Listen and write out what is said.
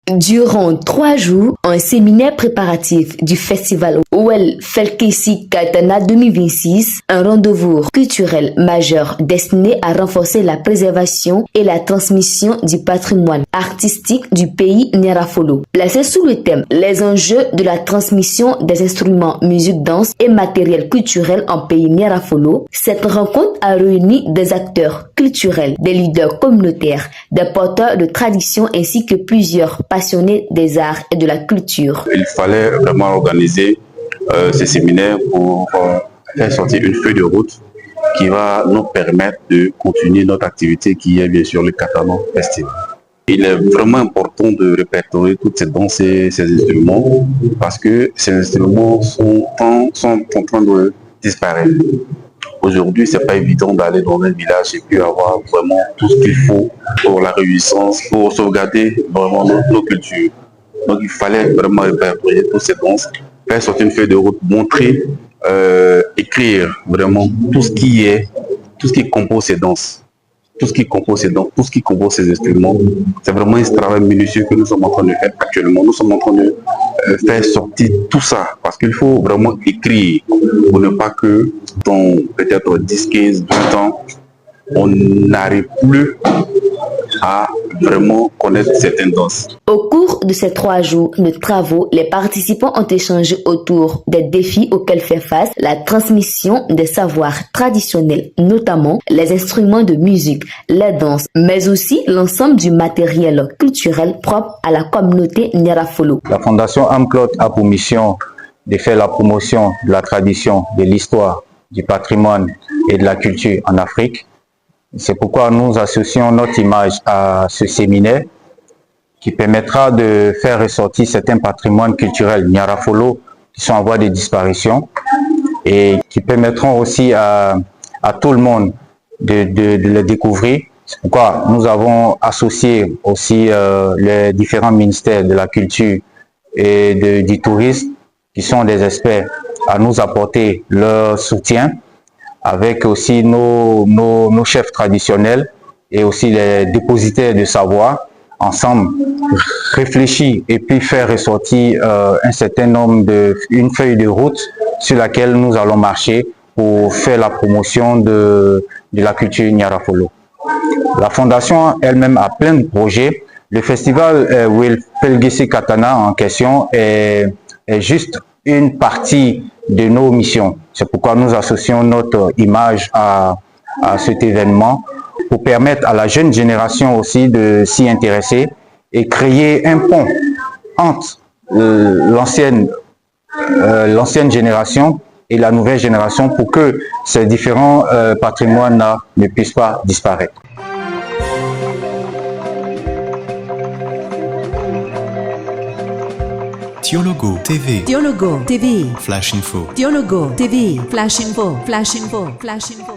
Durant 3 jours, un séminaire préparatif du festival Ouel Felkesi Katana 2026, un rendez-vous culturel majeur destiné à renforcer la préservation et la transmission du patrimoine artistique du pays Nyarafolo. Placé sous le thème Les enjeux de la transmission des instruments musique, danse et matériel culturel en pays Nyarafolo, cette rencontre a réuni des acteurs culturels, des leaders communautaires, des porteurs de tradition ainsi que plusieurs passionnés des arts et de la culture. Il fallait vraiment organiser ce séminaire pour faire sortir une feuille de route qui va nous permettre de continuer notre activité qui est bien sûr le Katana Festival. Il est vraiment important de répertorier toutes ces danses et ces instruments parce que ces instruments sont en train de disparaître. Aujourd'hui, c'est pas évident d'aller dans un village et puis avoir vraiment tout ce qu'il faut pour la réussance, pour sauvegarder vraiment nos cultures. Donc, il fallait vraiment répertorier toutes ces danses, faire sortir une feuille de route, montrer, écrire vraiment tout ce qui compose ces danses. Tout ce qui compose ces instruments. C'est vraiment un travail minutieux que nous sommes en train de faire actuellement. Nous sommes en train de faire sortir tout ça parce qu'il faut vraiment écrire pour ne pas que dans peut-être 10, 15, 20 ans, on n'arrive plus à vraiment connaître certaines danses. Au cours de ces 3 jours de travaux, les participants ont échangé autour des défis auxquels fait face la transmission des savoirs traditionnels, notamment les instruments de musique, les danses, mais aussi l'ensemble du matériel culturel propre à la communauté Nyarafolo. La Fondation Amclot a pour mission de faire la promotion de la tradition, de l'histoire, du patrimoine et de la culture en Afrique. C'est pourquoi nous associons notre image à ce séminaire qui permettra de faire ressortir certains patrimoines culturels Nyarafolo qui sont en voie de disparition et qui permettront aussi à tout le monde de les découvrir. C'est pourquoi nous avons associé aussi les différents ministères de la culture et du tourisme qui sont des experts à nous apporter leur soutien, avec aussi nos chefs traditionnels et aussi les dépositaires de savoir, ensemble réfléchir et puis faire ressortir un certain nombre une feuille de route sur laquelle nous allons marcher pour faire la promotion de la culture Nyarafolo. La fondation elle-même a plein de projets. Le festival Ouel Felkesi Katana en question est juste une partie de nos missions. C'est pourquoi nous associons notre image à cet événement pour permettre à la jeune génération aussi de s'y intéresser et créer un pont entre l'ancienne génération et la nouvelle génération pour que ces différents patrimoines-là ne puissent pas disparaître. Dialogo TV. Dialogo TV. Flash Info. Dialogo TV. Flash Info. Flash Info. Flash Info.